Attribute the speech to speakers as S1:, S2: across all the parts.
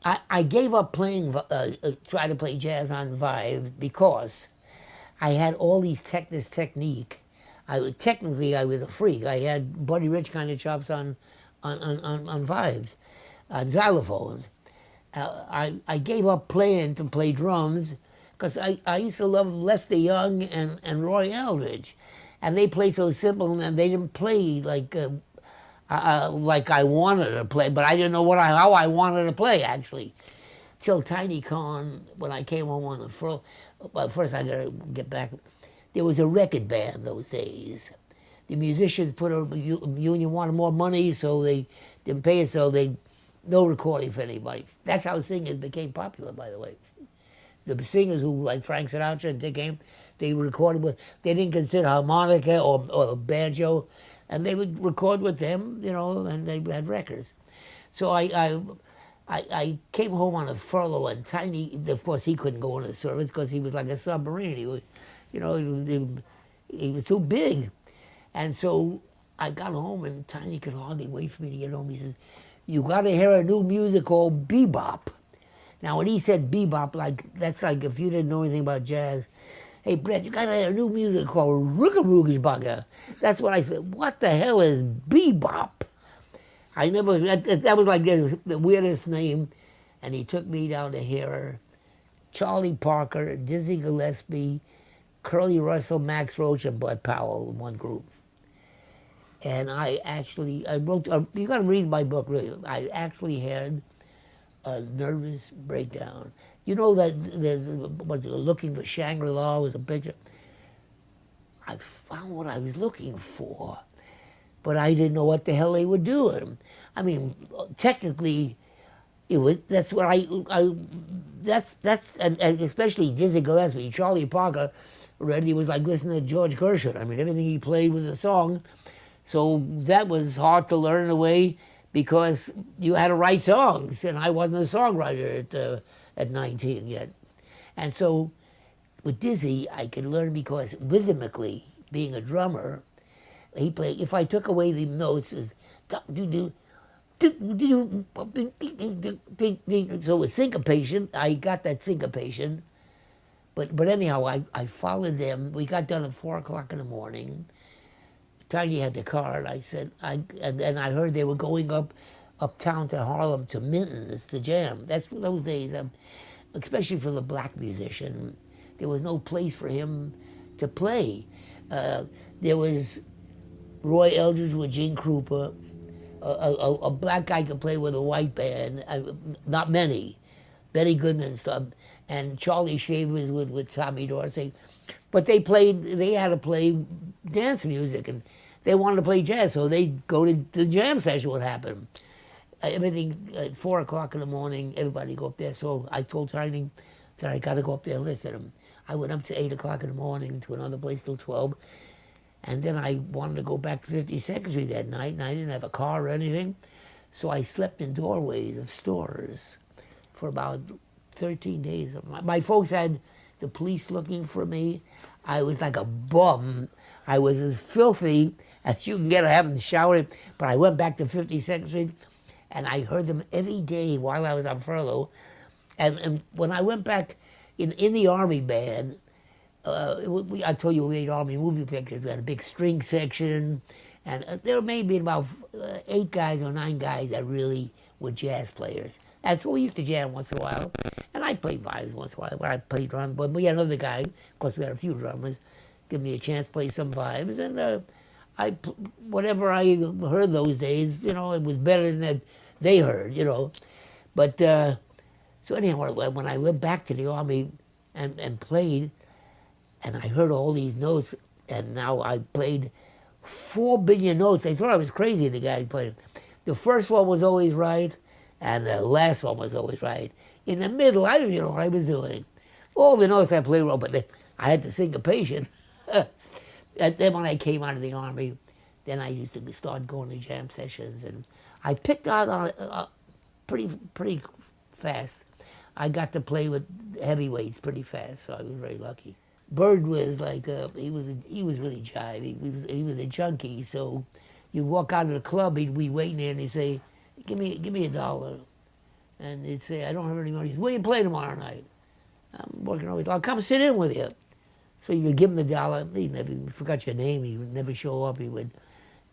S1: I gave up playing, trying to play jazz on Vibe because I had all this technique. Technically I was a freak. I had Buddy Rich kind of chops on vibes, on xylophones. I gave up playing to play drums because I used to love Lester Young and Roy Eldridge, and they played so simple and they didn't play like I wanted to play, but I didn't know how I wanted to play actually. Till Tiny Con, when I came home on the furlough, well, first I gotta get back. There was a record band those days. The musicians put a union wanted more money, so they didn't pay it, so they no recording for anybody. That's how singers became popular, by the way. The singers who, like Frank Sinatra and Dick Ham, they recorded with, they didn't consider harmonica or banjo, and they would record with them, and they had records. So I came home on a furlough, and Tiny, of course, he couldn't go on the service because he was like a submarine. He was, he was too big. And so I got home, and Tiny could hardly wait for me to get home. He says, "You got to hear a new music called bebop." Now, when he said bebop, that's like if you didn't know anything about jazz, "Hey, Brett, you got to hear a new music called Roogaroogashbugger." That's what I said. What the hell is bebop? I never, that was like the weirdest name. And he took me down to hear Charlie Parker, Dizzy Gillespie, Curly Russell, Max Roach, and Bud Powell in one group. And I wrote, you got to read my book, really. I actually had a nervous breakdown. You know that there's, Looking for Shangri-La was a picture. I found what I was looking for, but I didn't know what the hell they were doing. I mean, technically, that's what and especially Dizzy Gillespie, Charlie Parker, already was like listening to George Gershwin. I mean, everything he played was a song. So that was hard to learn in a way because you had to write songs, and I wasn't a songwriter at 19 yet. And so with Dizzy, I could learn because rhythmically, being a drummer, he played, if I took away the notes, so with syncopation, I got that syncopation. But anyhow, I followed them. We got done at 4 o'clock in the morning. Tiny had the car, and I said, and then I heard they were going uptown to Harlem to Minton's to jam. That's those days, especially for the black musician, there was no place for him to play. There was Roy Eldridge with Gene Krupa. A black guy could play with a white band, not many. Benny Goodman stuff, and Charlie Shavers with Tommy Dorsey. But they had to play dance music, and they wanted to play jazz, so they'd go to the jam session would happen. Everything at 4 o'clock in the morning, everybody go up there. So I told Tiny that I got to go up there and listen to them. I went up to 8 o'clock in the morning to another place till 12. And then I wanted to go back to 52nd Street that night, and I didn't have a car or anything. So I slept in doorways of stores for about 13 days. My folks had the police looking for me. I was like a bum. I was as filthy as you can get having showered. But I went back to 52nd Street, and I heard them every day while I was on furlough. And when I went back in the Army band, I told you we made Army movie pictures. We had a big string section, and there may be about 8 guys or 9 guys that really were jazz players. And so we used to jam once in a while, and I played vibes once in a while. Where I played drums, but we had another guy. Of course, we had a few drummers. Give me a chance to play some vibes, and whatever I heard those days, it was better than that they heard, But so anyhow, when I went back to the Army and played, and I heard all these notes, and now I played 4 billion notes. They thought I was crazy, the guys playing. The first one was always right, and the last one was always right. In the middle, I didn't know what I was doing. All the notes I played wrong, but I had the syncopation. And then when I came out of the Army, then I used to start going to jam sessions, and I picked out on pretty fast. I got to play with heavyweights pretty fast, so I was very lucky. Bird was like he was really jive. He was a junkie. So you walk out of the club, he'd be waiting there, and he'd say, "Give me $1." And he'd say, I don't have any money. He said, where you play tomorrow night? I'm working over. I'll come sit in with you. So you could give him the dollar. He never forgot your name. He would never show up. He would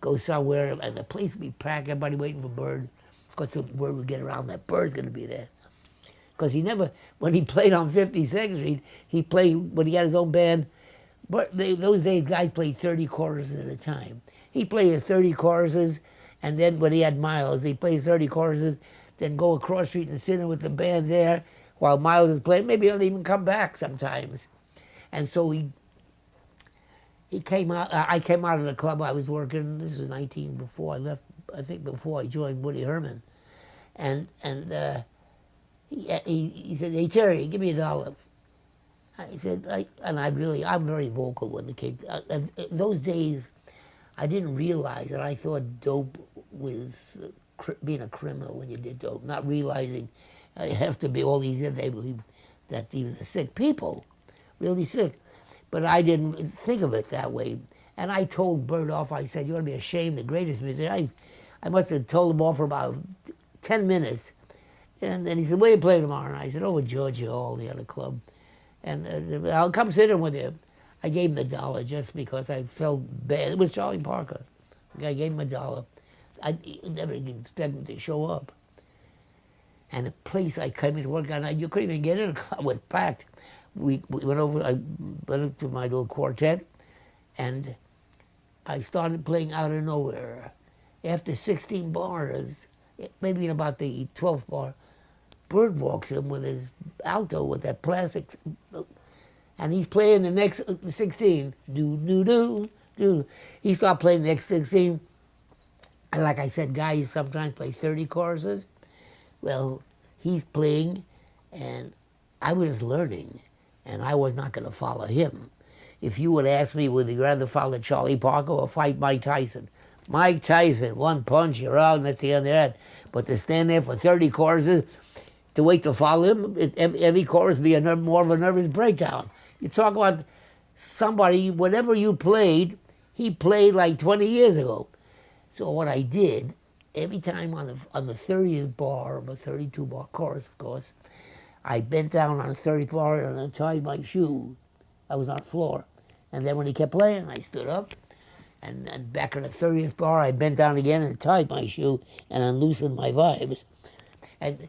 S1: go somewhere, and the place would be packed. Everybody waiting for Bird. Of course, the word would get around that Bird's going to be there. Because he never, when he played on 52nd Street, he played, when he had his own band, but those days guys played 30 choruses at a time. He played his 30 choruses, and then when he had Miles, he played 30 choruses, then go across the street and sit in with the band there while Miles is playing. Maybe he'll even come back sometimes. And so he came out, I came out of the club I was working, this was 19 before I left, I think before I joined Woody Herman. And he said, hey Terry, give me $1. I said, I'm very vocal when it came, those days I didn't realize that I thought dope was being a criminal when you did dope, not realizing after all these years that these were sick people, really sick. But I didn't think of it that way. And I told Bird off, I said, you're going to be ashamed, the greatest musician. I must have told him off for about 10 minutes. And then he said, where you play tomorrow? And I said, oh, at Georgia Hall, the other club. And I'll come sit in with you. I gave him $1 just because I felt bad. It was Charlie Parker. I gave him $1. I never expected him to show up. And the place I came into work on, you couldn't even get in. The club was packed. We went over, I went up to my little quartet, and I started playing out of nowhere. After 16 bars, maybe in about the 12th bar, Bird walks in with his alto with that plastic, and he's playing the next 16. Do. He started playing the next 16. And like I said, guys sometimes play 30 choruses. Well, he's playing, and I was learning, and I was not going to follow him. If you would ask me, would you rather follow Charlie Parker or fight Mike Tyson? Mike Tyson, one punch, you're out, and that's the end of that. But to stand there for 30 choruses, to wait to follow him, every chorus be more of a nervous breakdown. You talk about somebody, whatever you played, he played like 20 years ago. So what I did, every time on the 30th bar, of a 32 bar chorus, of course, I bent down on the 30th bar and I tied my shoe. I was on the floor. And then when he kept playing, I stood up. And back on the 30th bar, I bent down again and tied my shoe and unloosened my vibes. And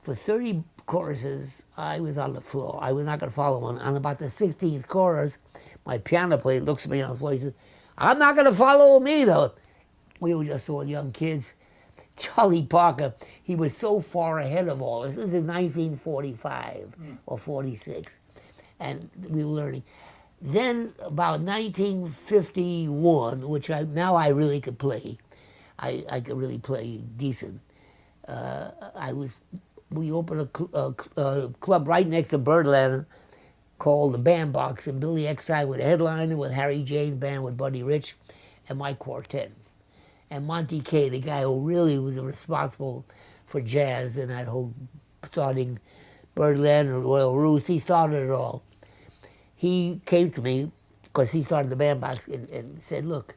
S1: for 30 choruses, I was on the floor. I was not going to follow him. On about the 16th chorus, my piano player looks at me on the floor. He says, I'm not going to follow him either. We were just all young kids. Charlie Parker, he was so far ahead of all us. This is 1945 or 46. And we were learning. Then about 1951, which now I really could play. I could really play decent. We opened a club right next to Birdland called the Bandbox, and Billy Eckstein with a headliner with Harry James Band with Buddy Rich and my quartet. And Monty Kaye, the guy who really was responsible for jazz and that whole starting Birdland and Royal Roost, he started it all. He came to me, because he started the Bandbox, and said, look,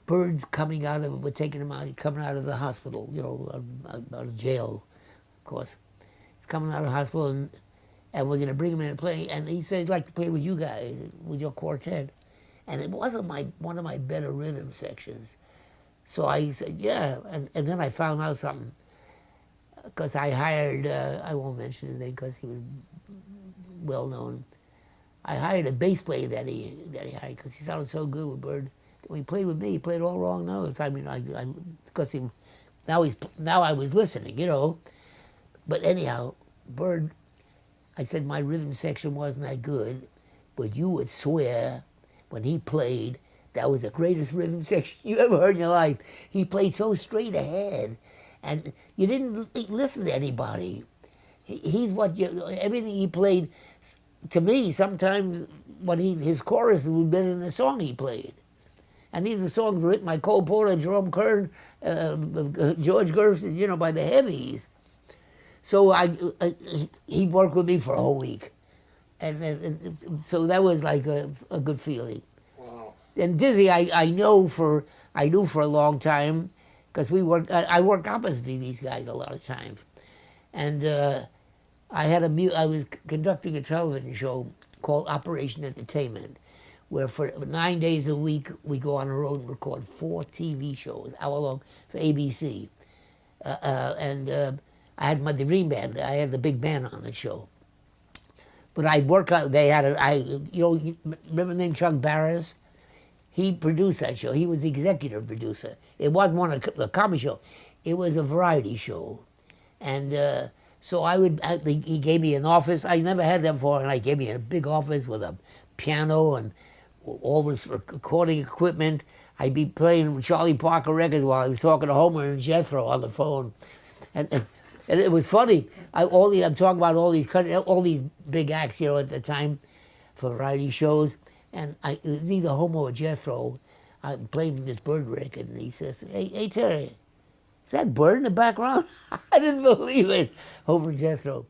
S1: Bird's coming out of, we're taking him out, he's coming out of the hospital, you know, out of jail, of course. He's coming out of the hospital, and we're going to bring him in and play. And he said he'd like to play with you guys, with your quartet. And it wasn't one of my better rhythm sections. So I said, yeah, and then I found out something. Because I hired, I won't mention his name because he was well known. I hired a bass player that he hired because he sounded so good with Bird. When he played with me, he played all wrong notes. I mean, because now I was listening, you know. But anyhow, Bird, I said my rhythm section wasn't that good, but you would swear when he played that was the greatest rhythm section you ever heard in your life. He played so straight ahead, and you didn't listen to anybody. He's everything he played. To me, sometimes his chorus would have been in the song he played. And these are songs written by Cole Porter, Jerome Kern, George Gershwin, you know, by the heavies. So he worked with me for a whole week. And so that was like a good feeling. Wow. And Dizzy, I knew for a long time, because I worked opposite these guys a lot of times. And I was conducting a television show called Operation Entertainment, where for 9 days a week we go on the road and record 4 TV shows, hour long, for ABC. And I had the dream band. I had the big band on the show. But I work out. They had you remember the name Chuck Barris? He produced that show. He was the executive producer. It wasn't one of the comedy show. It was a variety show, and so he gave me an office. I never had that before, and he gave me a big office with a piano and all this recording equipment. I'd be playing Charlie Parker records while I was talking to Homer and Jethro on the phone, and it was funny. I'm talking about all these big acts, at the time, for variety shows, and it was either Homer or Jethro. I'm playing this Bird record, and he says, "Hey Terry, is that Bird in the background?" I didn't believe it. Homer and Jethro.